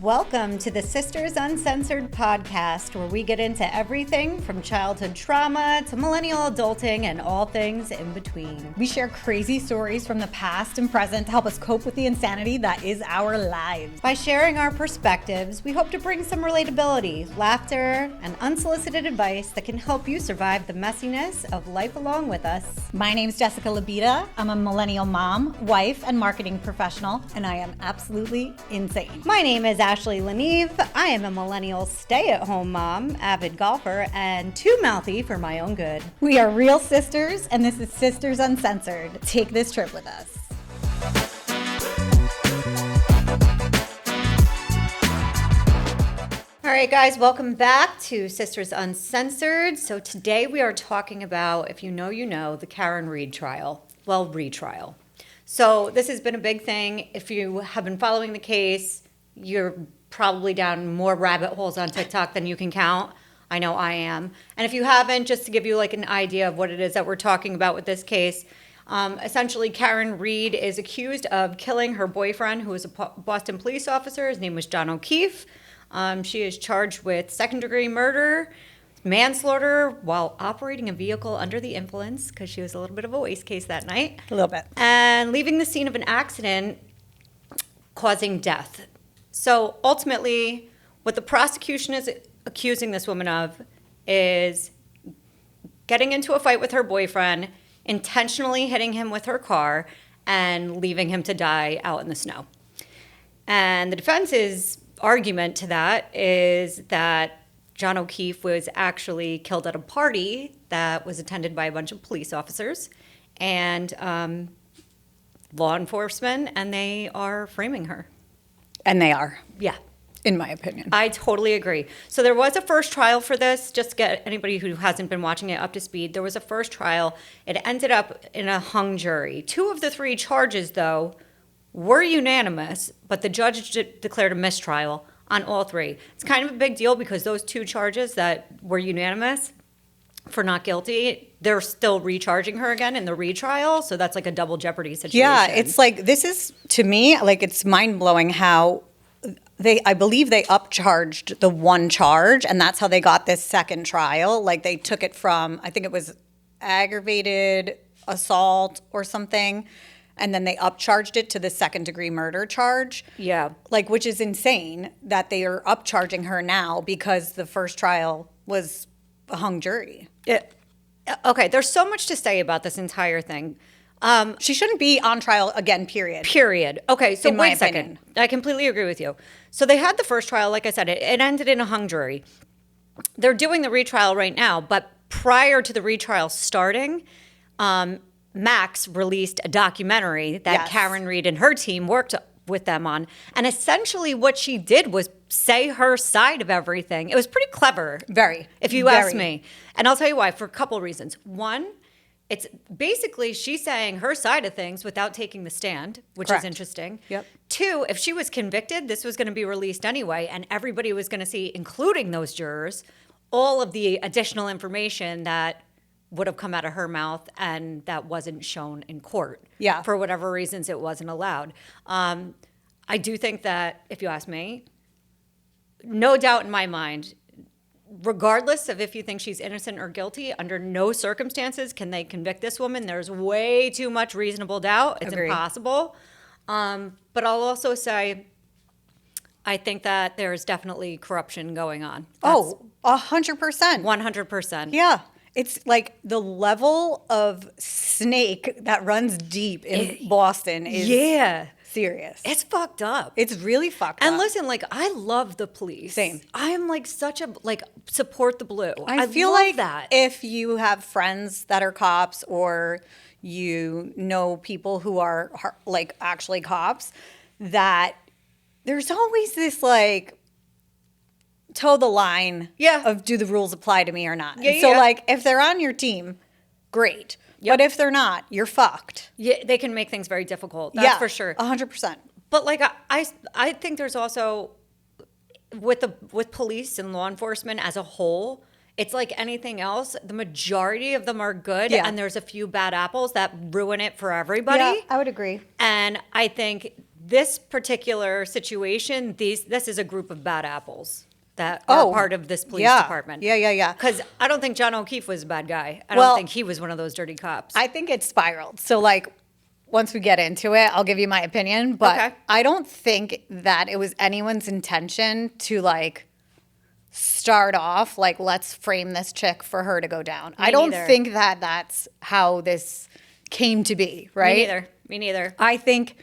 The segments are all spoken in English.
Welcome to the Sisters Uncensored podcast, where we get into everything from childhood trauma to millennial adulting and all things in between. We share crazy stories from the past and present to help us cope with the insanity that is our lives. By sharing our perspectives, we hope to bring some relatability, laughter, and unsolicited advice that can help you survive the messiness of life along with us. My name's Jessica Labita. I'm a millennial mom, wife, and marketing professional, and I am absolutely insane. My name is Ashley Lanive. I am a millennial stay-at-home mom, avid golfer, and too mouthy for my own good. We are real sisters, and this is Sisters Uncensored. Take this trip with us. All right, guys, welcome back to Sisters Uncensored. So today we are talking about, if you know, the Karen Read trial. Well, retrial. So this has been a big thing. If you have been following the case, you're probably down more rabbit holes on TikTok than you can count. I know I am. And if you haven't, just to give you like an idea of what it is that we're talking about with this case, essentially Karen Read is accused of killing her boyfriend, who was a Boston police officer. His name was John O'Keefe. She is charged with second-degree murder, manslaughter while operating a vehicle under the influence, because she was a little bit of a waste case that night. A little bit. And leaving the scene of an accident causing death. So ultimately, what the prosecution is accusing this woman of is getting into a fight with her boyfriend, intentionally hitting him with her car, and leaving him to die out in the snow. And the defense's argument to that is that John O'Keefe was actually killed at a party that was attended by a bunch of police officers and law enforcement, and they are framing her. And they are. Yeah. In my opinion. I totally agree. So there was a first trial for this, just to get anybody who hasn't been watching it up to speed. There was a first trial. It ended up in a hung jury. 2 of the 3 charges, though, were unanimous, but the judge declared a mistrial on all 3. It's kind of a big deal because those 2 charges that were unanimous for not guilty, they're still recharging her again in the retrial. So that's like a double jeopardy situation. Yeah, it's like, this is, to me, like, it's mind-blowing how I believe they upcharged the one charge, and that's how they got this second trial. Like, they took it from, I think it was aggravated assault or something, and then they upcharged it to the second-degree murder charge. Yeah. Like, which is insane that they are upcharging her now because the first trial was a hung jury. Okay, there's so much to say about this entire thing. She shouldn't be on trial again, period. Period. Okay, so In my wait a second. opinion. I completely agree with you. So they had the first trial, like I said, it ended in a hung jury. They're doing the retrial right now, but prior to the retrial starting, Max released a documentary that Yes. Karen Read and her team worked with them on. And essentially what she did was say her side of everything. It was pretty clever. Very. If you ask me. And I'll tell you why, for a couple of reasons. One, it's basically she's saying her side of things without taking the stand, which Correct. is interesting. Yep. 2, if she was convicted, this was going to be released anyway, and everybody was going to see, including those jurors, all of the additional information that would have come out of her mouth and that wasn't shown in court. Yeah. For whatever reasons, it wasn't allowed. I do think that, if you ask me, no doubt in my mind, regardless of if you think she's innocent or guilty, under no circumstances can they convict this woman. There's way too much reasonable doubt. It's Agreed. impossible. But I'll also say, I think that there's definitely corruption going on. Oh, 100%. 100%. Yeah. It's like the level of snake that runs deep in Boston is serious. It's fucked up. It's really fucked And up. listen, like, I love the police. Same. I'm like such a, like, support the blue. I feel love like that. if you have friends that are cops or you know people who are like actually cops, that there's always this like toe the line of do the rules apply to me or not. Yeah, So yeah. like if they're on your team, great. But if they're not, you're fucked. Yeah, they can make things very difficult. That's for sure. 100%. But like I think there's also with police and law enforcement as a whole, it's like anything else. The majority of them are good, and there's a few bad apples that ruin it for everybody. Yeah, I would agree. And I think this particular situation, this is a group of bad apples that are part of this police department. Yeah. Because I don't think John O'Keefe was a bad guy. I Well, don't think he was one of those dirty cops. I think it spiraled. So, like, once we get into it, I'll give you my opinion. But Okay. I don't think that it was anyone's intention to, like, start off, like, let's frame this chick for her to go down. I don't neither. think that that's how this came to be, right? Me neither. I think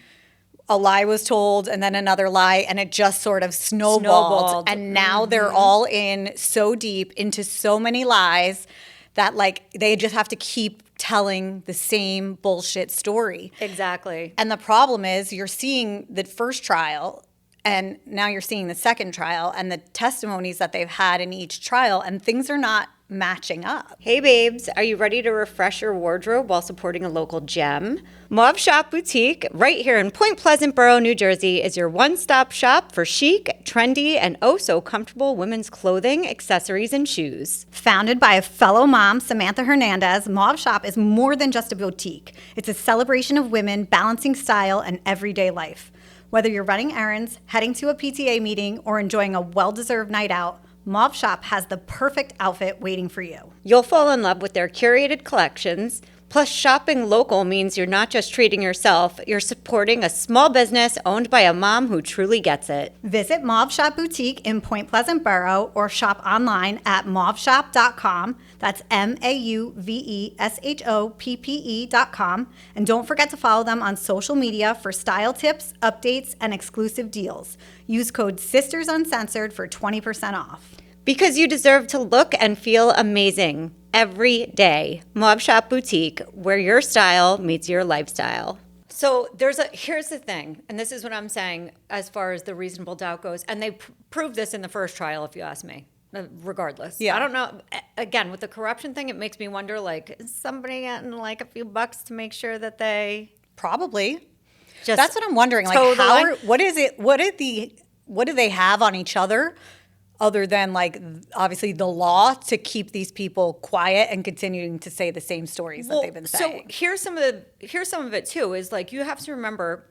a lie was told and then another lie, and it just sort of snowballed. And now they're all in so deep into so many lies that, like, they just have to keep telling the same bullshit story. Exactly. And the problem is you're seeing the first trial and now you're seeing the second trial and the testimonies that they've had in each trial, and things are not matching up. Hey babes, are you ready to refresh your wardrobe while supporting a local gem? Mauve Shop Boutique, right here in Point Pleasant Borough, New Jersey, is your one-stop shop for chic, trendy, and oh-so-comfortable women's clothing, accessories, and shoes. Founded by a fellow mom, Samantha Hernandez, Mauve Shop is more than just a boutique. It's a celebration of women balancing style and everyday life. Whether you're running errands, heading to a PTA meeting, or enjoying a well-deserved night out, Mauve Shop has the perfect outfit waiting for you. You'll fall in love with their curated collections. Plus, shopping local means you're not just treating yourself, you're supporting a small business owned by a mom who truly gets it. Visit Mauve Shop Boutique in Point Pleasant Borough or shop online at mauveshop.com. That's MAUVESHOPPE.com. And don't forget to follow them on social media for style tips, updates, and exclusive deals. Use code Sisters Uncensored for 20% off. Because you deserve to look and feel amazing every day. Mauve Shop Boutique, where your style meets your lifestyle. So here's the thing, and this is what I'm saying as far as the reasonable doubt goes, and they proved this in the first trial, if you ask me, regardless. Yeah. I don't know. Again, with the corruption thing, it makes me wonder, like, is somebody getting like a few bucks to make sure that they Probably. just That's what I'm wondering. Like, toe the line? what is it? What do they have on each other? Other than, like, obviously the law to keep these people quiet and continuing to say the same stories that they've been saying. So here's some of it too, is like you have to remember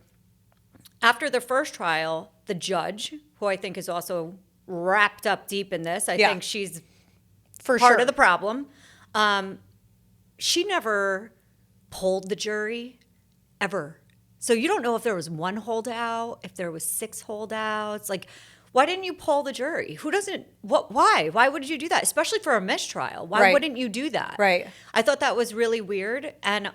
after the first trial, the judge, who I think is also wrapped up deep in this, I think she's For part sure. of the problem. She never polled the jury ever. So you don't know if there was one holdout, if there was 6 holdouts. Like, why didn't you poll the jury? Who doesn't? Why? Why would you do that? Especially for a mistrial. Why Right. wouldn't you do that? Right. I thought that was really weird. And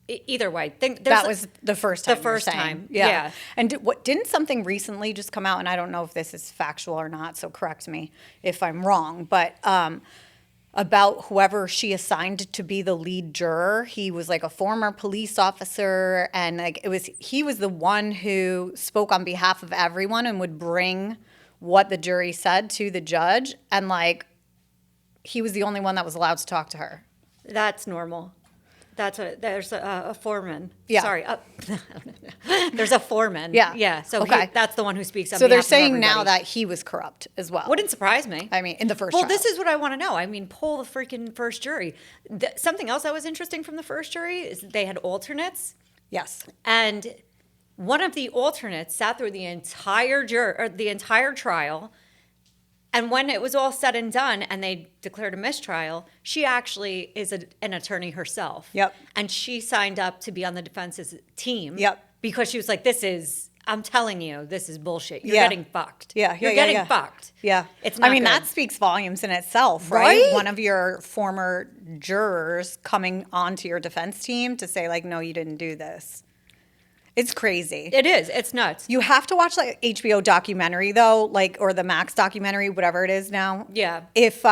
either way, That was the first time. The first you're saying. time, yeah. And didn't something recently just come out? And I don't know if this is factual or not, so correct me if I'm wrong. But about whoever she assigned to be the lead juror, he was like a former police officer, and like he was the one who spoke on behalf of everyone and would bring what the jury said to the judge, and like he was the only one that was allowed to talk to her. That's normal. There's a foreman. Yeah. Sorry. There's a foreman. Yeah. Yeah. So Okay. that's the one who speaks on So they're behalf of saying now everybody. that he was corrupt as well. Wouldn't surprise me. I mean, in the first Well, trial. this is what I want to know. I mean, poll the freaking first jury. Something else that was interesting from the first jury is they had alternates, Yes. and one of the alternates sat through the entire trial. And when it was all said and done and they declared a mistrial, she actually is an attorney herself. Yep. And she signed up to be on the defense's team. Yep. Because she was like, I'm telling you, this is bullshit. You're Yeah. getting fucked. Yeah, You're yeah, getting yeah. fucked. Yeah. It's not I mean, good. that speaks volumes in itself, right? Right? One of your former jurors coming onto your defense team to say, like, no, you didn't do this. It's crazy. It is. It's nuts. You have to watch like HBO documentary though, like, or the Max documentary, whatever it is now. Yeah. If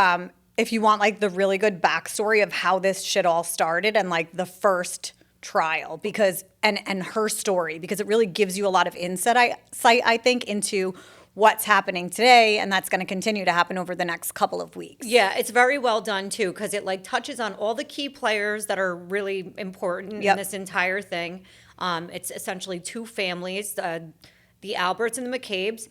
you want like the really good backstory of how this shit all started and like the first trial, because and her story, because it really gives you a lot of insight, I think, into what's happening today, and that's going to continue to happen over the next couple of weeks. Yeah, it's very well done too, because it like touches on all the key players that are really important Yep. in this entire thing. It's essentially 2 families, the Alberts and the McCabe's.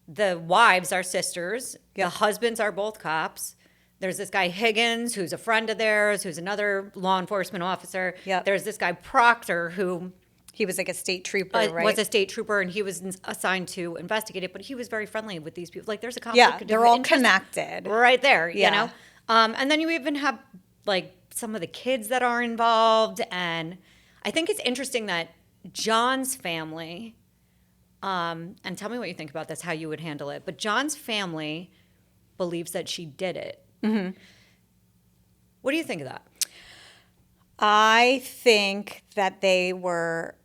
The wives are sisters. Yep. The husbands are both cops. There's this guy Higgins, who's a friend of theirs, who's another law enforcement officer. Yep. There's this guy Proctor, who He was like a state trooper, right? was a state trooper, and he was assigned to investigate it. But he was very friendly with these people. Like, there's a conflict. Yeah, of they're all interest connected. right there. Yeah. You know, and then you even have like some of the kids that are involved, and I think it's interesting that John's family. And tell me what you think about this, how you would handle it. But John's family believes that she did it. Mm-hmm. What do you think of that? I think that they were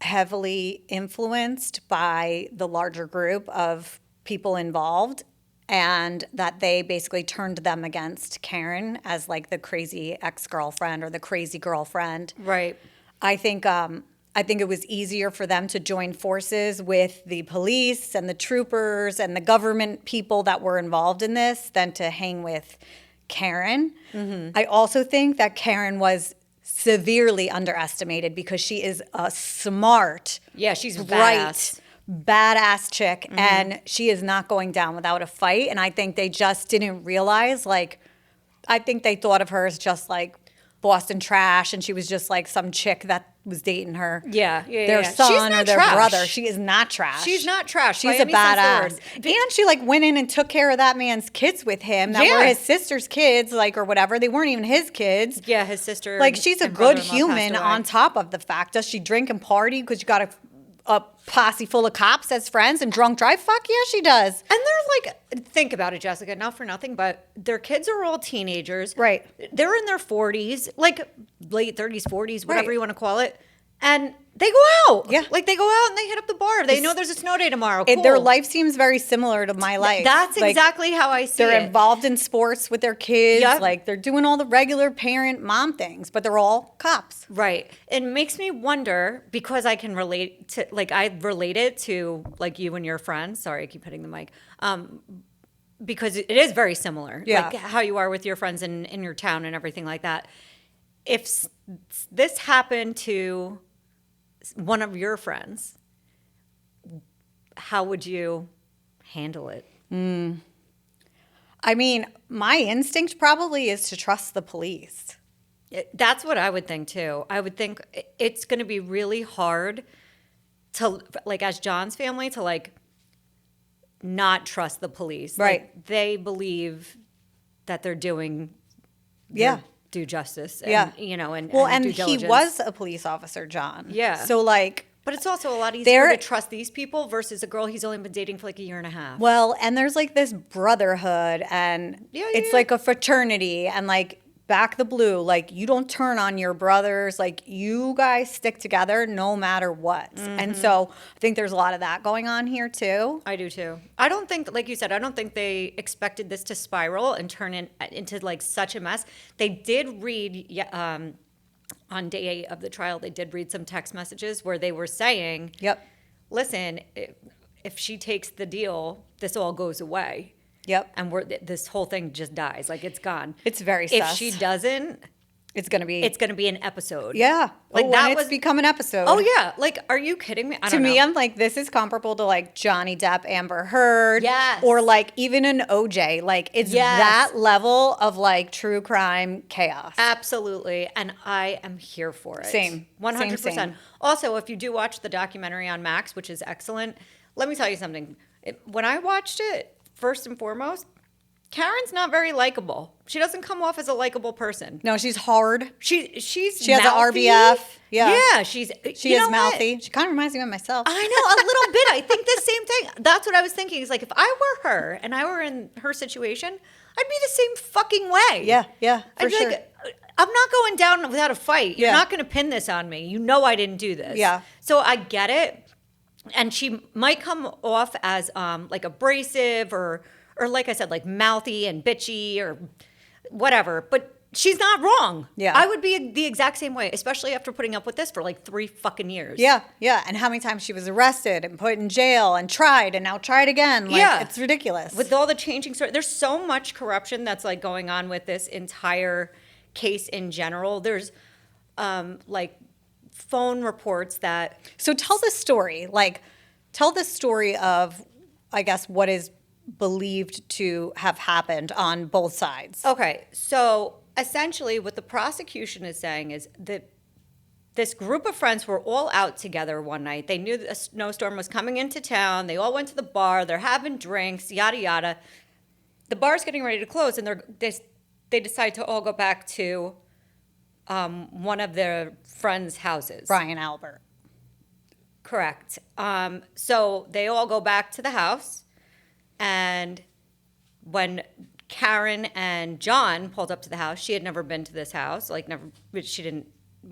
heavily influenced by the larger group of people involved, and that they basically turned them against Karen as like the crazy ex-girlfriend or the crazy girlfriend. Right. I think it was easier for them to join forces with the police and the troopers and the government people that were involved in this than to hang with Karen. Mm-hmm. I also think that Karen was severely underestimated because she is a smart, Yeah, she's bright, badass chick, and she is not going down without a fight. And I think they just didn't realize, like, I think they thought of her as just like Boston trash, and she was just like some chick that was dating her. Their son or their brother. She is not trash. She's not trash. She's a badass. And she like went in and took care of that man's kids with him that were his sister's kids, like, or whatever. They weren't even his kids. Yeah, his sister. Like, she's a good human on top of the fact. Does she drink and party because you got a posse full of cops as friends and drunk drive? Fuck yeah, she does. And they're like, think about it, Jessica, not for nothing, but their kids are all teenagers. Right. They're in their 40s, like late 30s, 40s, whatever Right. you want to call it. And they go out. Yeah. Like, they go out and they hit up the bar. They know there's a snow day tomorrow. Cool. Their life seems very similar to my life. That's Like, exactly how I see they're it. involved in sports with their kids. Yep. Like, they're doing all the regular parent mom things, but they're all cops. Right. It makes me wonder, because I can relate to, like, I relate it to, like, you and your friends. Sorry, I keep hitting the mic. Because it is very similar. Yeah. Like, how you are with your friends in your town and everything like that. If this happened to one of your friends, how would you handle it? I mean, my instinct probably is to trust the police. That's what I would think too. I would think it's going to be really hard to, like, as John's family, to like not trust the police. Right. Like, they believe that they're doing Yeah. due justice. And, Yeah. You know, and Well, and and due he diligence. was a police officer, John. Yeah. So, like, But it's also a lot easier They're- to trust these people versus a girl he's only been dating for like a year and a half. well, and there's like this brotherhood, and it's like a fraternity, and like back the blue, like, you don't turn on your brothers. Like, you guys stick together no matter what. And so I think there's a lot of that going on here too. I do too. I don't think, like you said, I don't think they expected this to spiral and turn into like such a mess. They did read, on day 8 of the trial, they did read some text messages where they were saying, Yep. listen, if she takes the deal, this all goes away. Yep. And this whole thing just dies. Like, it's gone. It's very If sus. she doesn't, It's going to be. it's going to be an episode. Yeah. Like, Oh, that and it's was- become an episode. Oh, yeah. Like, are you kidding me? I To don't me, know. I'm like, this is comparable to like Johnny Depp, Amber Heard. Yes. Or like even an OJ. Like, it's Yes. that level of like true crime chaos. Absolutely. And I am here for it. Same. 100%. Same. Also, if you do watch the documentary on Max, which is excellent, let me tell you something. When I watched it, first and foremost, Karen's not very likable. She doesn't come off as a likable person. No, she's hard. She has an RBF. Yeah. Yeah, she She is mouthy. She kind of reminds me of myself. I know, a little bit. I think the same thing. That's what I was thinking. Is like, if I were her and I were in her situation, I'd be the same fucking way. Yeah, for I'd be sure. like, I'm not going down without a fight. You're Yeah. not going to pin this on me. You know I didn't do this. Yeah. So I get it. And she might come off as like abrasive or like I said, like mouthy and bitchy or whatever. But she's not wrong. Yeah. I would be the exact same way, especially after putting up with this for like 3 fucking years. Yeah. And how many times she was arrested and put in jail and tried and now tried again. Like, Yeah. it's ridiculous. With all the changing story, there's so much corruption that's like going on with this entire case in general. There's like phone reports that So tell the story. Like, tell the story of, I guess, what is believed to have happened on both sides. Okay, so essentially what the prosecution is saying is that this group of friends were all out together one night. They knew a snowstorm was coming into town. They all went to the bar. They're having drinks, yada, yada. The bar's getting ready to close, and they decide to all go back to one of their friends' houses. Brian Albert. Correct. So they all go back to the house, and when Karen and John pulled up to the house, she had never been to this house, she didn't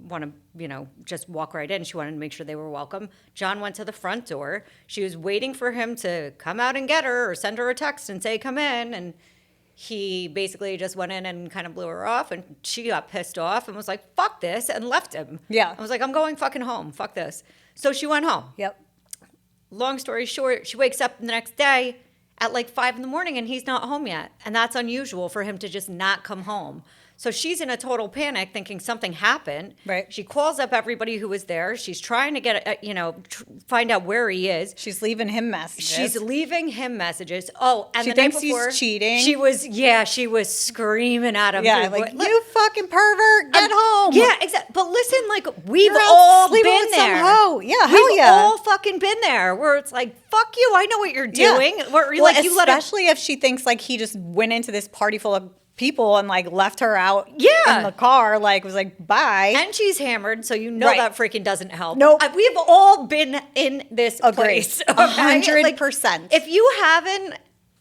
want to, just walk right in. She wanted to make sure they were welcome. John went to the front door. She was waiting for him to come out and get her or send her a text and say, come in. And he basically just went in and kind of blew her off, and she got pissed off and was like, fuck this, and left him. Yeah. I was like, I'm going fucking home. Fuck this. So she went home. Yep. Long story short, she wakes up the next day at like 5 a.m. and he's not home yet. And that's unusual for him to just not come home. So she's in a total panic thinking something happened. Right. She calls up everybody who was there. She's trying to get, find out where he is. She's leaving him messages. She's leaving him messages. Oh, and she the night thinks before, he's cheating. She was screaming at him. Yeah, like, you fucking pervert, get home. Yeah, exactly. But listen, like, we've You're out all sleeping been with there. some hoe. Yeah, hell We've yeah. all fucking been there where it's like, fuck you, I know what you're doing. Yeah. Where, Well, like, you let him. especially if she thinks like he just went into this party full of people and like left her out Yeah. in the car, like was like, bye. And she's hammered, so you know Right. that freaking doesn't help. Nope. We've all been in this Agreed. place. 100%. If you haven't,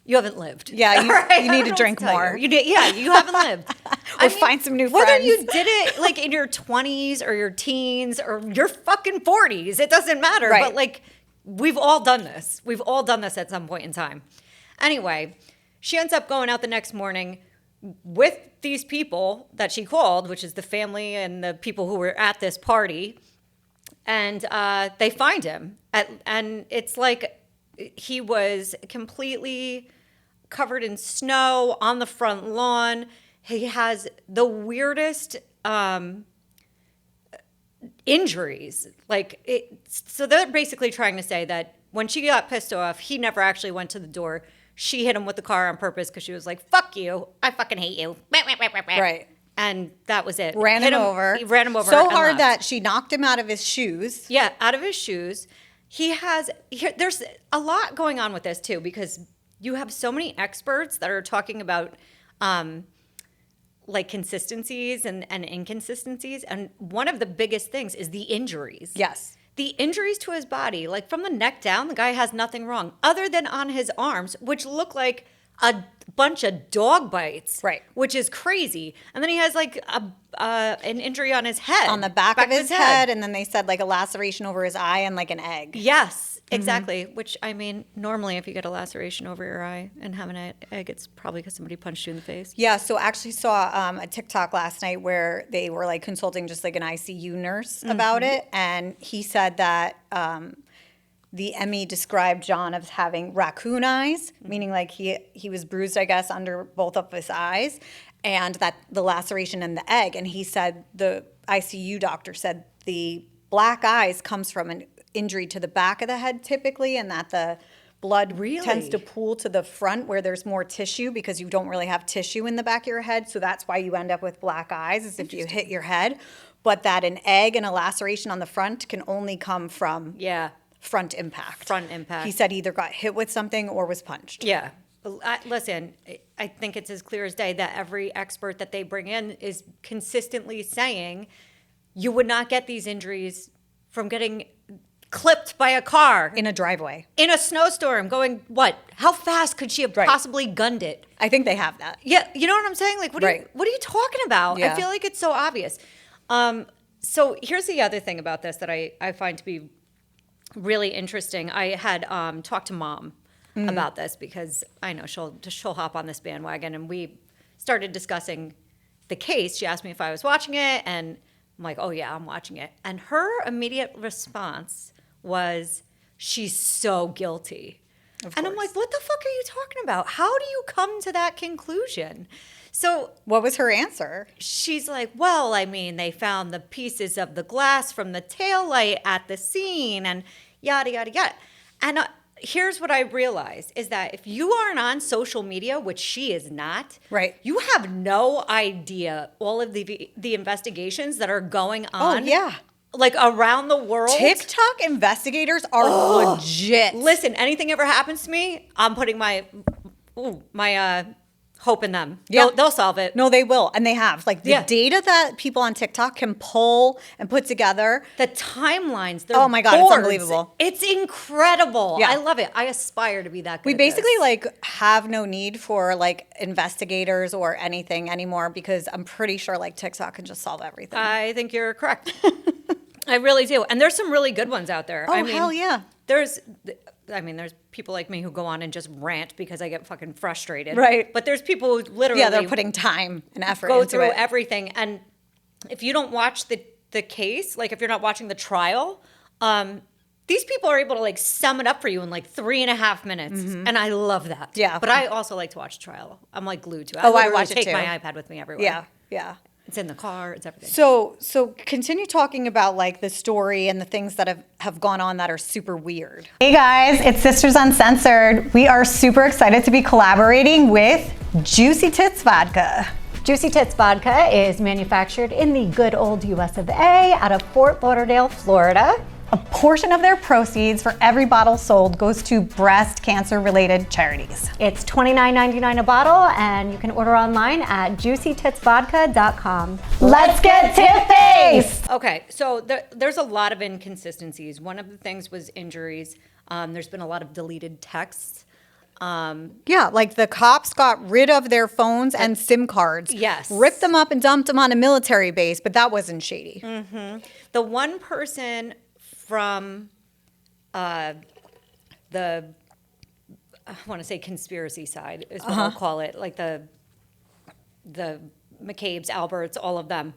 you haven't lived. Yeah, you- All you need I to don't know drink what to tell more. You haven't lived. Or find some new Whether friends. you did it like in your 20s or your teens or your fucking 40s, it doesn't matter. Right. But like, we've all done this. We've all done this at some point in time. Anyway, she ends up going out the next morning with these people that she called, which is the family and the people who were at this party, and they find him. And it's like he was completely covered in snow on the front lawn. He has the weirdest injuries. So they're basically trying to say that when she got pissed off, he never actually went to the door. She hit him with the car on purpose because she was like, fuck you. I fucking hate you. Right. And that was it. Ran Hit him over. He ran him over. So and hard left. that she knocked him out of his shoes. Yeah, out of his shoes. There's a lot going on with this too, because you have so many experts that are talking about like consistencies and inconsistencies. And one of the biggest things is the injuries. Yes. The injuries to his body, like from the neck down, the guy has nothing wrong other than on his arms, which look like a bunch of dog bites. Right. Which is crazy. And then he has like an injury on his head. On the back of his head. And then they said like a laceration over his eye and like an egg. Yes, exactly. Which, I mean, normally if you get a laceration over your eye and have an egg, it's probably because somebody punched you in the face. Yeah, so I actually saw a TikTok last night where they were like consulting just like an ICU nurse about it. And he said that the ME described John as having raccoon eyes, meaning like he was bruised, I guess, under both of his eyes, and that the laceration in the egg. And he said, the ICU doctor said the black eyes comes from an injury to the back of the head typically, and that the blood tends to pool to the front where there's more tissue because you don't really have tissue in the back of your head. So that's why you end up with black eyes, is if you hit your head. But that an egg and a laceration on the front can only come from front impact. Front impact. He said he either got hit with something or was punched. Yeah. Listen, I think it's as clear as day that every expert that they bring in is consistently saying you would not get these injuries from getting clipped by a car In a driveway. in a snowstorm going, what? How fast could she have possibly gunned it? I think they have that. Yeah, you know what I'm saying? Like, what are you talking about? Yeah. I feel like it's so obvious. So here's the other thing about this that I find to be really interesting. I had talked to Mom about this because I know she'll hop on this bandwagon, and we started discussing the case. She asked me if I was watching it, and I'm like, oh yeah, I'm watching it. And her immediate response was, she's so guilty. And I'm like, what the fuck are you talking about? How do you come to that conclusion? So What was her answer? she's like, well, I mean, they found the pieces of the glass from the taillight at the scene and yada, yada, yada. And here's what I realized is that if you aren't on social media, which she is not, Right. you have no idea all of the investigations that are going on like around the world. TikTok investigators are legit. Listen, anything ever happens to me, I'm putting my hope in them. Yeah. They'll solve it. No, they will. And they have. Like the Yeah. data that people on TikTok can pull and put together. The timelines. Oh my God, it's unbelievable. It's incredible. Yeah. I love it. I aspire to be that good. We at basically this. like have no need for like investigators or anything anymore because I'm pretty sure like TikTok can just solve everything. I think you're correct. I really do. And there's some really good ones out there. Oh, hell yeah. There's people like me who go on and just rant because I get fucking frustrated. Right. But there's people who literally Yeah, they're putting time and effort go into through it. everything. And if you don't watch the case, like if you're not watching the trial, these people are able to like sum it up for you in like 3.5 minutes. And I love that. Yeah. But I also like to watch trial. I'm like glued to it. Oh, I literally watch it take too. my iPad with me everywhere. Yeah, yeah. It's in the car. It's everything. So continue talking about like the story and the things that have gone on that are super weird. Hey guys, it's Sisters Uncensored. We are super excited to be collaborating with Juicy Tits Vodka. Juicy Tits Vodka is manufactured in the good old US of A out of Fort Lauderdale, Florida. A portion of their proceeds for every bottle sold goes to breast cancer related charities. It's $29.99 a bottle, and you can order online at juicytitsvodka.com. Let's get tip-faced! Okay, so there's a lot of inconsistencies. One of the things was injuries. There's been a lot of deleted texts. Yeah, like the cops got rid of their phones and SIM cards. Yes. Ripped them up and dumped them on a military base, but that wasn't shady. The one person from the, I want to say conspiracy side is what I'll call it, like the McCabe's, Alberts, all of them.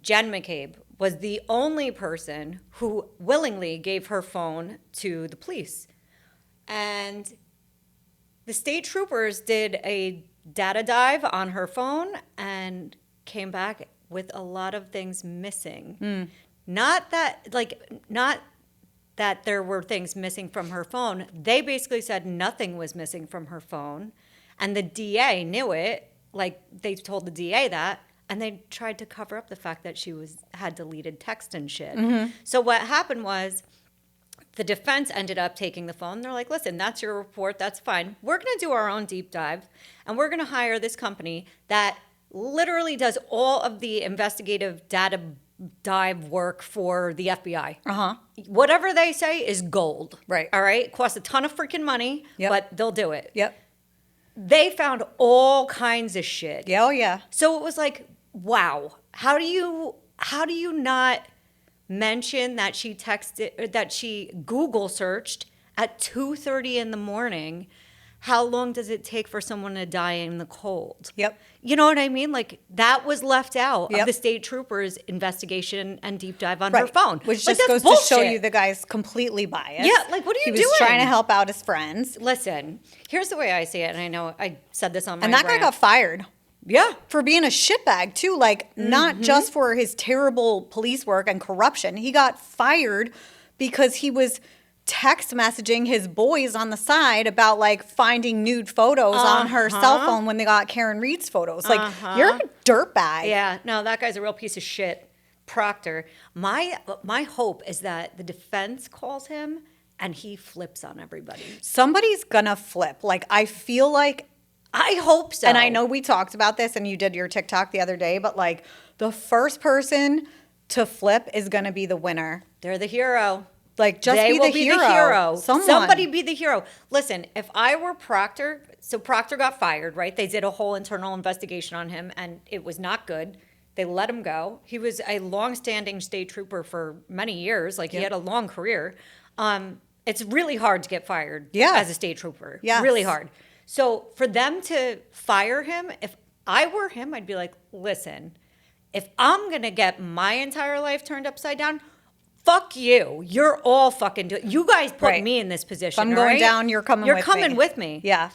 Jen McCabe was the only person who willingly gave her phone to the police. And the state troopers did a data dive on her phone and came back with a lot of things missing. Not that there were things missing from her phone. They basically said nothing was missing from her phone. And the DA knew it. Like, they told the DA that. And they tried to cover up the fact that she had deleted text and shit. So what happened was the defense ended up taking the phone. They're like, listen, that's your report. That's fine. We're going to do our own deep dive. And we're going to hire this company that literally does all of the investigative data dive work for the FBI. Whatever they say is gold. Right. All right? It costs a ton of freaking money, but they'll do it. Yep. They found all kinds of shit. Yeah, oh yeah. So it was like, wow, how do you not mention that she texted, or that she Google searched at 2:30 in the morning? How long does it take for someone to die in the cold? Yep. You know what I mean? Like, that was left out Yep. of the state troopers' investigation and deep dive on her phone. Which Like, just that's goes to show bullshit. you the guy's completely biased. Yeah, like, what are you He was trying to doing? help out his friends. Listen, here's the way I see it, and I know I said this on my And that guy rant. got fired. Yeah. For being a shitbag too, like not just for his terrible police work and corruption. He got fired because he was text messaging his boys on the side about like finding nude photos on her cell phone when they got Karen Reed's photos. Like, you're a dirtbag. Yeah, no, that guy's a real piece of shit. Proctor. My hope is that the defense calls him and he flips on everybody. Somebody's gonna flip. Like, I feel like, I hope so. and I know we talked about this and you did your TikTok the other day, but like the first person to flip is gonna be the winner. they're the hero. Like, just They be will the be hero. the hero. Someone. Somebody be the hero. Listen, if I were Proctor, so Proctor got fired, right? They did a whole internal investigation on him, and it was not good. They let him go. He was a long-standing state trooper for many years. Like, he had a long career. It's really hard to get fired as a state trooper. Yes. Really hard. So for them to fire him, if I were him, I'd be like, listen, if I'm going to get my entire life turned upside down, fuck you. You're all fucking doing. You guys put Right. me in this position. If I'm all going right? down, you're coming with me. You're coming with me. Yeah.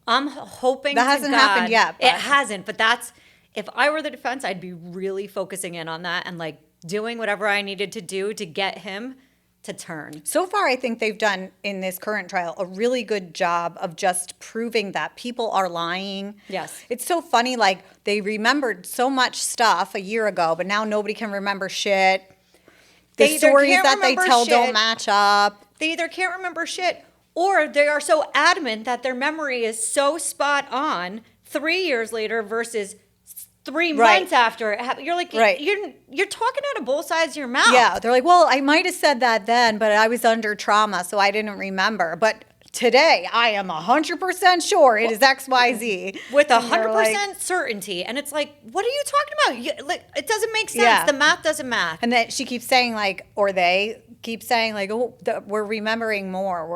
I'm hoping That to hasn't God- happened yet, It but- hasn't, but that's, if I were the defense, I'd be really focusing in on that and like doing whatever I needed to do to get him to turn. So far, I think they've done in this current trial a really good job of just proving that people are lying. Yes. It's so funny, like they remembered so much stuff a year ago, but now nobody can remember shit. The either stories can't that they remember tell shit, don't match up. They either can't remember shit, or they are so adamant that their memory is so spot on 3 years later versus 3 Right. months after it happened. You're like, Right. you're talking out of both sides of your mouth. Yeah, they're like, well, I might have said that then, but I was under trauma, so I didn't remember. But today, I am 100% sure it is XYZ. With And you're 100% like- certainty. And it's like, what are you talking about? Like, it doesn't make sense. Yeah. The math doesn't math. And then she keeps saying like, or they keep saying like, oh, we're remembering more.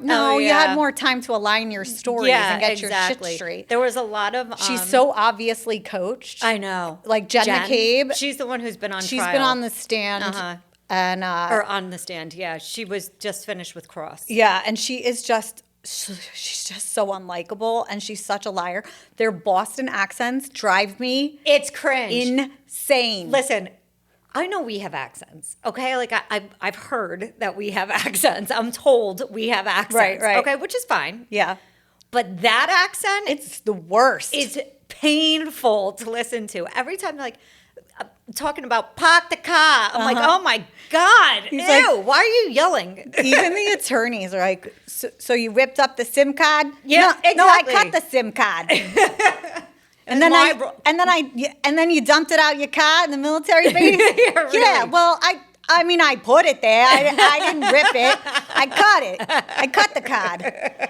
No, you yeah. had more time to align your stories and get your shit straight. There was a lot of. She's so obviously coached. I know. Like Jen McCabe. She's the one who's been on She's trial. been on the stand. Uh-huh. And Or on the stand, yeah. She was just finished with Cross. yeah, and she's just so unlikable, and she's such a liar. Their Boston accents drive me It's cringe. insane. Listen, I know we have accents, okay? Like, I've heard that we have accents. I'm told we have accents. Right. Okay, which is fine. Yeah, But that accent it's the worst. is painful to listen to. Every time, like, talking about park the car, I'm like, oh my God, ew, like- why are you yelling? Even the attorneys are like, so you ripped up the SIM card? Yeah, no, I exactly. cut the SIM card. And my then you dumped it out your car in the military base. Yeah, really. Yeah, well, I mean, I put it there. I didn't rip it. I cut it. I cut the card.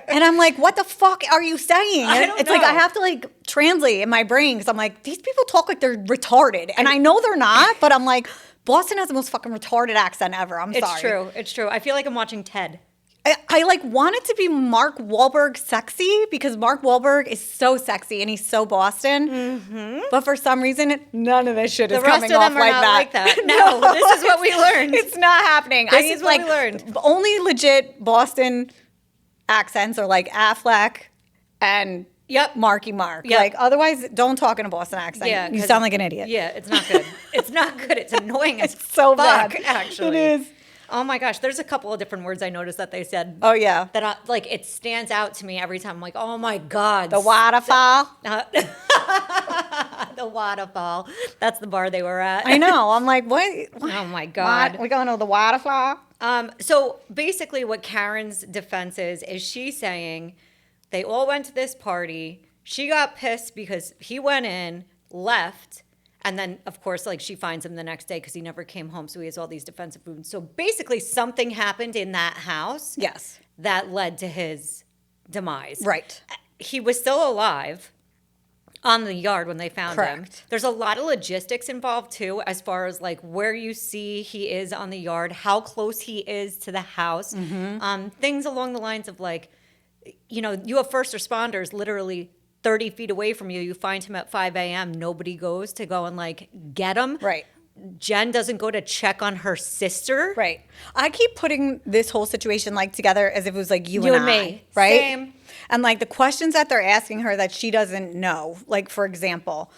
And I'm like, what the fuck are you saying? I don't It's like I know. have to like translate in my brain because I'm like, these people talk like they're retarded. And I know they're not, but I'm like, Boston has the most fucking retarded accent ever. I'm It's sorry. true. It's true. I feel like I'm watching Ted. I like want it to be Mark Wahlberg sexy because Mark Wahlberg is so sexy and he's so Boston. But for some reason, none of this shit is The rest coming of off them are like not that. like that. No, this is what we learned. It's not happening. This I is what we like, learned. Only legit Boston accents are like Affleck and Yep. Marky Mark. Yep. Like otherwise, don't talk in a Boston accent. Yeah, you 'cause- sound like an idiot. Yeah, it's not good. It's not good. It's annoying as so fuck, bad. actually. It is. Oh my gosh, there's a couple of different words I noticed that they said. Oh yeah, That like it stands out to me every time. I'm like, oh my God. the waterfall. The waterfall. That's the bar they were at. I know. I'm like, what? Oh my God. What? We going to the waterfall? So basically, what Karen's defense is she's saying they all went to this party. She got pissed because he went in, left, and then, of course, like she finds him the next day because he never came home. So he has all these defensive wounds. So basically, something happened in that house Yes. that led to his demise. Right. He was still alive on the yard when they found him. Correct. There's a lot of logistics involved too, as far as like where you see he is on the yard, how close he is to the house, things along the lines of like, you know, you have first responders literally 30 feet away from you. You find him at 5 a.m. Nobody goes to go and like get him. Right. Jen doesn't go to check on her sister. Right. I keep putting this whole situation like together as if it was like you You and and I, me. right? Same. And like the questions that they're asking her that she doesn't know. Like for example,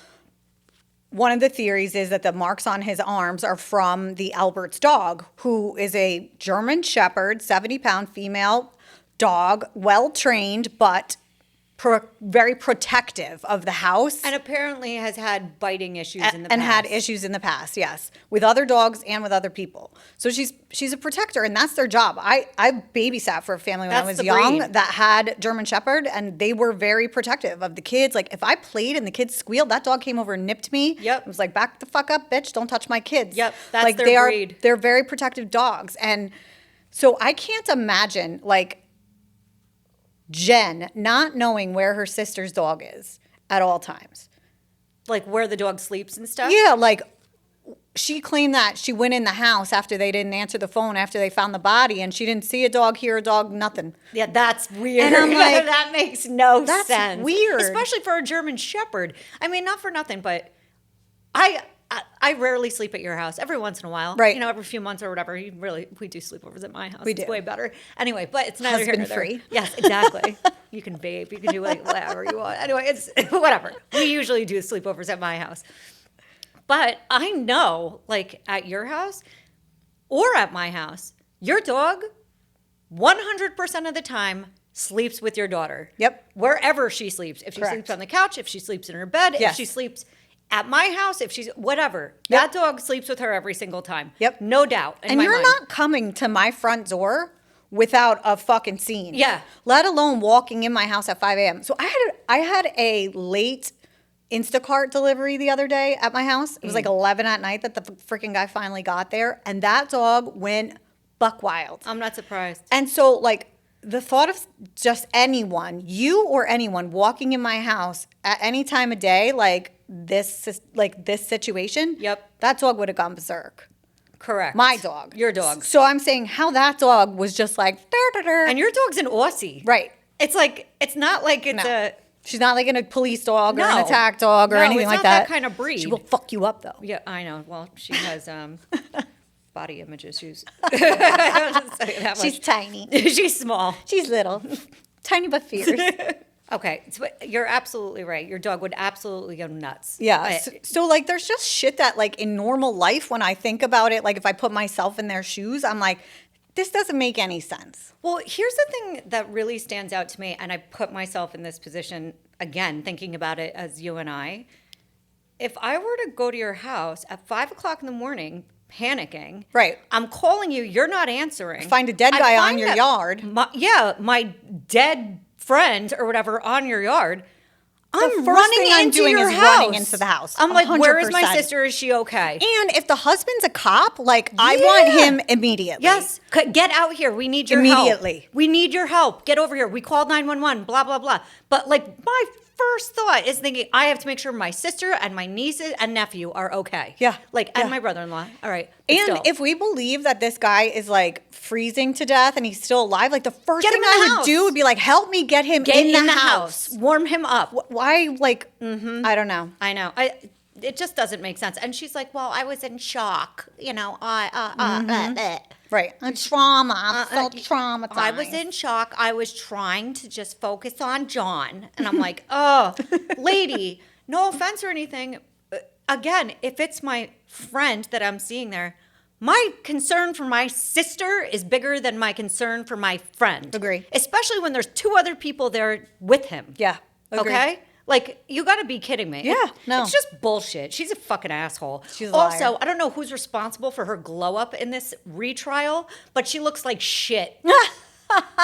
one of the theories is that the marks on his arms are from the Albert's dog, who is a German Shepherd, 70-pound female dog, well trained, but very protective of the house. And apparently has had biting issues in the And past. had issues in the past, yes, with other dogs and with other people. So she's a protector, and that's their job. I babysat for a family when I That's was the young breed. that had German Shepherd, and they were very protective of the kids. Like if I played and the kids squealed, that dog came over and nipped me. Yep. It was like, back the fuck up, bitch! Don't touch my kids. Yep, that's like their breed. They're very protective dogs, and so I can't imagine like Jen not knowing where her sister's dog is at all times. Like where the dog sleeps and stuff. Yeah, like she claimed that she went in the house after they didn't answer the phone after they found the body, and she didn't see a dog, hear a dog, nothing. Yeah, that's weird. And I'm like, that makes no that's sense. weird. Especially for a German Shepherd. I mean, not for nothing, but I rarely sleep at your house. Every once in a while. Right. You know, every few months or whatever. We do sleepovers at my house. We It's do. way better. Anyway, but it's neither here nor there. Husband-free. Yes, exactly. You can vape. You can do like whatever you want. Anyway, it's whatever. We usually do sleepovers at my house. But I know, like at your house or at my house, your dog 100% of the time sleeps with your daughter. Yep. Wherever she sleeps. If she Correct. sleeps on the couch, if she sleeps in her bed, if Yes. she sleeps At my house, if she's whatever, Yep. that dog sleeps with her every single time. Yep. No doubt. In And my you're mind. not coming to my front door without a fucking scene. Yeah. Let alone walking in my house at 5 a.m. So I had a late Instacart delivery the other day at my house. It was like 11 at night that the freaking guy finally got there. And that dog went buck wild. I'm not surprised. And so, like, the thought of just anyone, you or anyone, walking in my house at any time of day, like this situation, Yep. that dog would have gone berserk. Correct. My dog. Your dog. So I'm saying how that dog was just like, And your dog's an Aussie. right. It's like, it's not like it's No. a. She's not like a police dog or No. an attack dog or No, anything it's like not that. that kind of breed. She will fuck you up though. Yeah, I know. Well, she has body image issues. I'll just say that She's much. tiny. She's small. She's little. Tiny but fierce. Okay, so you're absolutely right. Your dog would absolutely go nuts. Yeah. So, like, there's just shit that, like, in normal life, when I think about it, like, if I put myself in their shoes, I'm like, this doesn't make any sense. Well, here's the thing that really stands out to me, and I put myself in this position again, thinking about it as you and I. If I were to go to your house at 5 o'clock in the morning, panicking, Right. I'm calling you, you're not answering. Find a dead I guy find on your that yard. My dead friend or whatever on your yard. I'm first running thing I'm into doing your is house. running into the house. I'm like, where is my 100%. sister? Is she okay? And if the husband's a cop, like, I want Yeah. him immediately. Yes, get out here. We need your Immediately. help. We need your help. Get over here. We called 911. Blah blah blah. But like my first thought is thinking I have to make sure my sister and my nieces and nephew are okay. Yeah. Like Yeah. and my brother-in-law. All right. But And still. if we believe that this guy is, like, freezing to death and he's still alive, like, the first Get thing him in the I would house. do would be, like, help me get him get in the house. warm him up. Why, like, I don't know. I know. It just doesn't make sense. And she's like, "Well, I was in shock. You know, Right. Trauma. I'm so traumatized. I was in shock. I was trying to just focus on John. And I'm like, oh, lady, no offense or anything. Again, if it's my friend that I'm seeing there, my concern for my sister is bigger than my concern for my friend. Agree. Especially when there's two other people there with him. Yeah. Agree. Okay? Like, you got to be kidding me. Yeah, no. It's just bullshit. She's a fucking asshole. She's a liar. Also, I don't know who's responsible for her glow up in this retrial, but she looks like shit.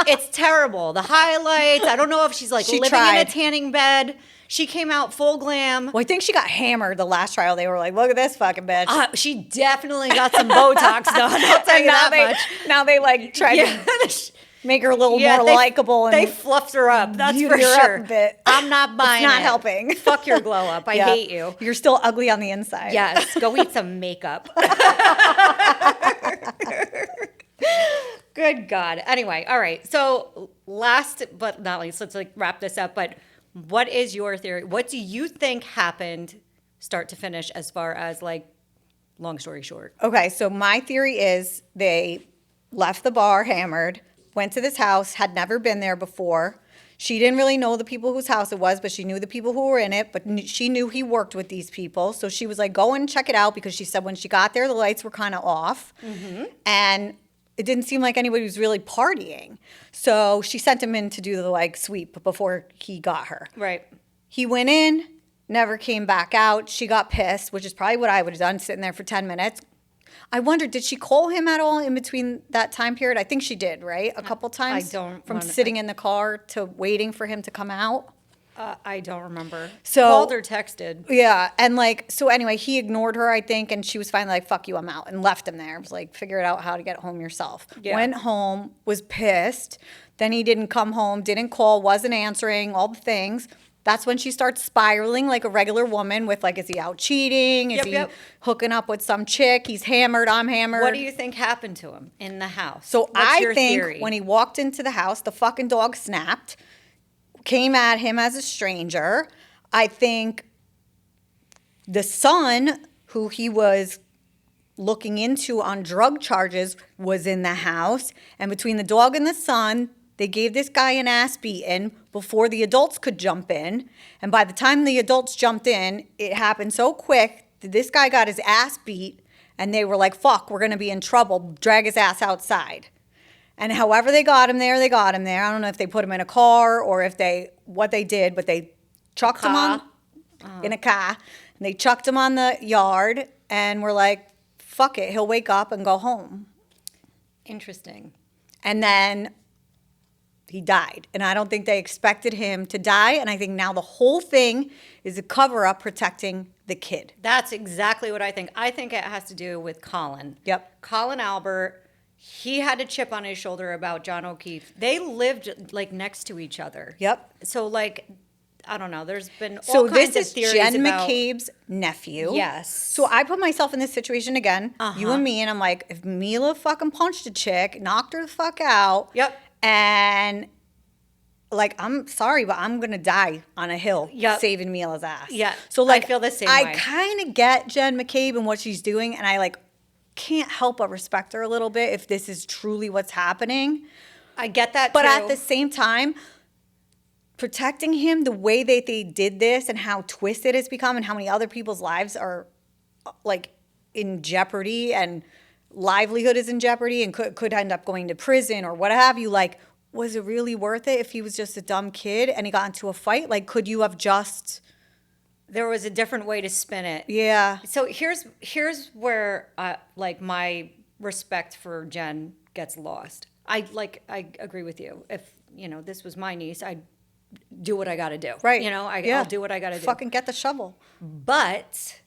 It's terrible. The highlights. I don't know if she's like She living tried. in a tanning bed. She came out full glam. Well, I think she got hammered the last trial. They were like, look at this fucking bitch. She definitely got some Botox done. I'll tell And you now that they, much. now they, like, tried to make her a little more they- likable. And They fluffed her up. That's for beauty her up sure. a bit. I'm not buying not it. helping. Fuck your glow up. I Yeah. hate you. You're still ugly on the inside. Yes, go eat some makeup. Good God. Anyway, all right. So last but not least, let's like wrap this up. But what is your theory? What do you think happened start to finish as far as like long story short? Okay, so my theory is they left the bar hammered, went to this house, had never been there before. She didn't really know the people whose house it was, but she knew the people who were in it, but she knew he worked with these people. So she was like, go and check it out, because she said when she got there, the lights were kind of off. And it didn't seem like anybody was really partying. So she sent him in to do the like sweep before he got her. Right. He went in, never came back out. She got pissed, which is probably what I would have done, sitting there for 10 minutes. I wondered, did she call him at all in between that time period? I think she did, right? A couple times? don't From wanna- sitting in the car to waiting for him to come out? I don't remember. So- Called or texted. Yeah, and like, so anyway, he ignored her, I think, and she was finally like, fuck you, I'm out, and left him there. It was like, figure it out how to get home yourself. Yeah. Went home, was pissed. Then he didn't come home, didn't call, wasn't answering, all the things. That's when she starts spiraling like a regular woman with like, is he out cheating? Is Yep, he yep. hooking up with some chick? He's hammered, I'm hammered. What do you think happened to him in the house? So What's I your think theory? when he walked into the house, the fucking dog snapped, came at him as a stranger. I think the son, who he was looking into on drug charges, was in the house. And between the dog and the son, they gave this guy an ass beating before the adults could jump in. And by the time the adults jumped in, it happened so quick that this guy got his ass beat. And they were like, fuck, we're going to be in trouble. Drag his ass outside. And however they got him there, they got him there. I don't know if they put him in a car or if what they did, but they trucked him on in a car. And they chucked him on the yard and were like, fuck it, he'll wake up and go home. Interesting. And then he died. And I don't think they expected him to die. And I think now the whole thing is a cover-up protecting the kid. That's exactly what I think. I think it has to do with Colin. Yep. Colin Albert, he had a chip on his shoulder about John O'Keefe. They lived like next to each other. Yep. So like, I don't know. There's been all So kinds this of is theories Jen about. McCabe's nephew. Yes. So I put myself in this situation again, you and me, and I'm like, if Mila fucking punched a chick, knocked her the fuck out. Yep. And like, I'm sorry, but I'm gonna die on a hill saving Mila's ass. Yeah. So like, I feel the same I way. kind of get Jen McCabe and what she's doing, and I like can't help but respect her a little bit if this is truly what's happening. I get that But too. at the same time, protecting him the way that they did this and how twisted it's become and how many other people's lives are like in jeopardy and livelihood is in jeopardy and could end up going to prison or what have you, like, was it really worth it if he was just a dumb kid and he got into a fight? Like, could you have just... There was a different way to spin it. Yeah. So here's where like my respect for Jen gets lost. I agree with you. If this was my niece, I'd do what I got to do. Right. I'll do what I got to do. Fucking get the shovel. But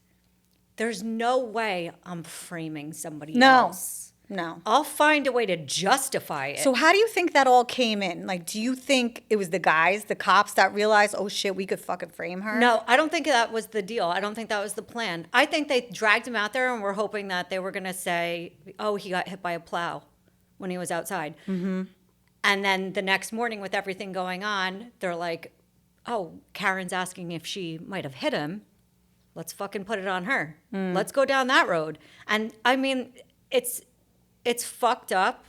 there's no way I'm framing somebody No. else. No. I'll find a way to justify it. So how do you think that all came in? Like, do you think it was the guys, the cops that realized, oh shit, we could fucking frame her? No, I don't think that was the deal. I don't think that was the plan. I think they dragged him out there and were hoping that they were going to say, oh, he got hit by a plow when he was outside. Mm-hmm. And then the next morning with everything going on, they're like, oh, Karen's asking if she might have hit him. Let's fucking put it on her. Let's go down that road. And I mean, it's fucked up.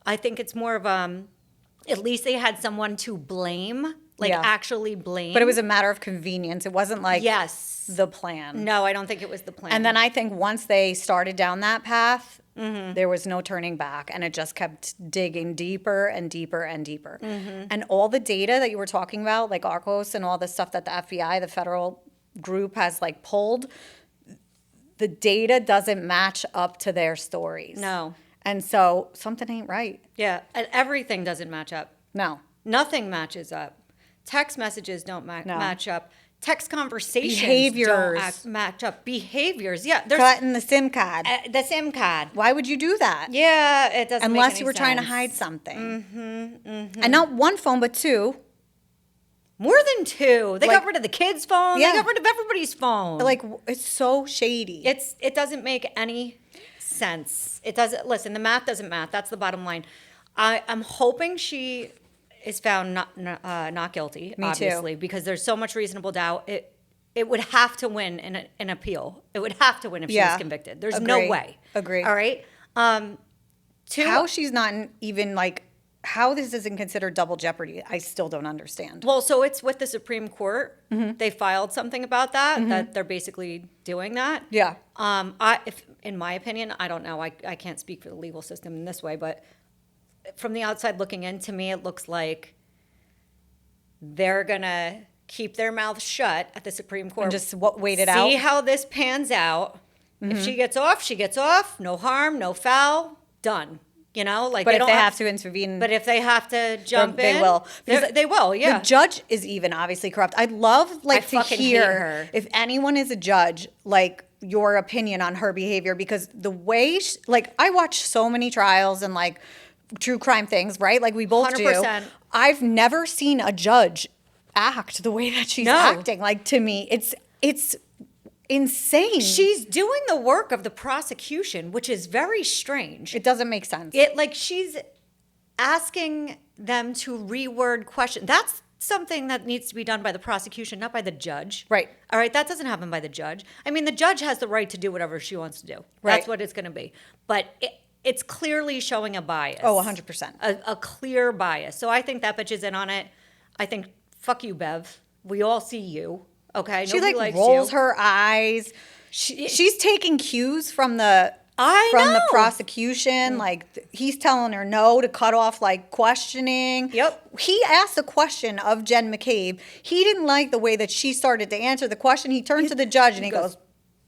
I think it's more of at least they had someone to blame, actually blame. But it was a matter of convenience. It wasn't like the plan. No, I don't think it was the plan. And then I think once they started down that path, there was no turning back. And it just kept digging deeper and deeper and deeper. And all the data that you were talking about, like Arcos and all the stuff that the FBI, the federal group, has like pulled, the data doesn't match up to their stories. No. And so something ain't right. Yeah, and everything doesn't match up. No. Nothing matches up. Text messages don't match up. Text conversations Behaviors. don't match up. Behaviors, yeah. There's Cutting the SIM card. the SIM card. Why would you do that? Yeah, it doesn't make Unless any you were trying to sense. hide something. And not one phone, but two. More than two. They Like- got rid of the kids' phone. Yeah. They got rid of everybody's phone. Like, it's so shady. It doesn't make any sense. It doesn't. Listen, the math doesn't math. That's the bottom line. I'm hoping she is found not guilty. Me too. Obviously, because there's so much reasonable doubt. It would have to win in an appeal. It would have to win if she was convicted. There's no Agree. way. Agree. All right. Two. How she's not even like, how this isn't considered double jeopardy, I still don't understand. Well, so it's with the Supreme Court. They filed something about that they're basically doing that. Yeah. If in my opinion, I don't know. I can't speak for the legal system in this way, but from the outside looking in, to me, it looks like they're gonna keep their mouths shut at the Supreme Court. And just wait it out. See how this pans out. If she gets off, she gets off. No harm, no foul. Done. Like But they if don't they have to intervene, But if they have to jump they in, will. They will. Yeah. the judge is even obviously corrupt. I'd love I to fucking hate hear her. if anyone is a judge, like your opinion on her behavior, because the way, I watch so many trials and like true crime things, right? Like we both 100%. do. I've never seen a judge act the way that she's No. acting. Like to me, it's insane. She's doing the work of the prosecution, which is very strange. It doesn't make sense. She's asking them to reword questions. That's something that needs to be done by the prosecution, not by the judge. Right. All right, that doesn't happen by the judge. I mean, the judge has the right to do whatever she wants to do. Right. That's what it's going to be. But it's clearly showing a bias. Oh, 100%. A clear bias. So I think that bitch is in on it. I think, fuck you, Bev. We all see you. Okay? She Nobody like likes rolls you. her eyes. She's taking cues from the from the know. prosecution. Like he's telling her no to cut off like questioning. Yep. He asked a question of Jen McCabe. He didn't like the way that she started to answer the question. He turned to the judge and he goes,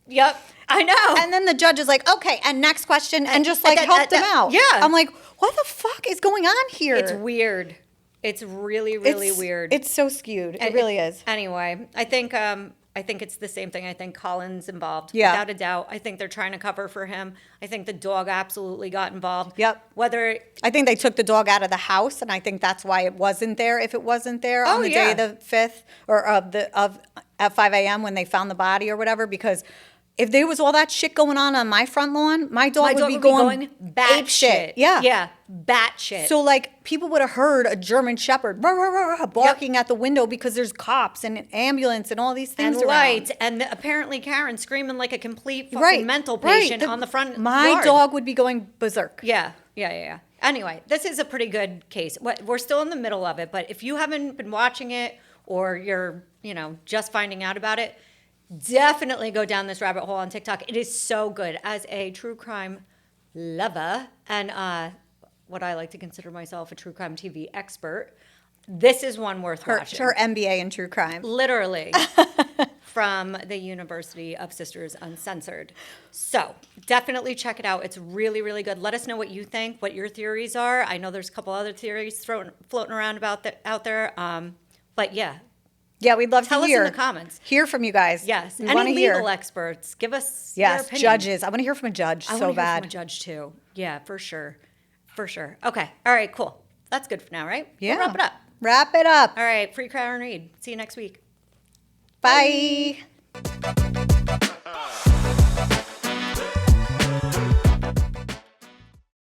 Yep, I know. and then the judge is like, okay, and next question, and just like helped him out. Yeah. I'm like, what the fuck is going on here? It's weird. It's really, really weird. It's so skewed. It really is. Anyway, I think it's the same thing. I think Colin's involved, Yeah. without a doubt. I think they're trying to cover for him. I think the dog absolutely got involved. Yep. Whether I think they took the dog out of the house, and I think that's why it wasn't there. If it wasn't there Oh, on the yeah. day of the 5th or at 5 a.m. when they found the body or whatever, because if there was all that shit going on my front lawn, my dog would be going bat ape shit. Yeah. Yeah, bat shit. So like people would have heard a German shepherd rah, rah, rah, rah, barking at the window because there's cops and an ambulance and all these things and around. lights, and apparently Karen screaming like a complete fucking mental patient on the front My yard. dog would be going berserk. Yeah. Anyway, this is a pretty good case. We're still in the middle of it, but if you haven't been watching it or you're, just finding out about it, definitely go down this rabbit hole on TikTok. It is so good. As a true crime lover and what I like to consider myself a true crime TV expert, this is one worth watching. Her MBA in true crime. Literally. From the University of Sisters Uncensored. So definitely check it out. It's really, really good. Let us know what you think, what your theories are. I know there's a couple other theories floating around out there. But yeah, Yeah, we'd love tell to us hear. in the comments. Hear from you guys. Yes. We Any wanna legal hear. experts, give us your Yes, opinion. judges. I want to hear from a judge I so want to hear bad. from a judge too. Yeah, for sure. For sure. Okay. All right, cool. That's good for now, right? Yeah. We'll wrap it up. Wrap it up. All right. Free Karen Reed. See you next week. Bye.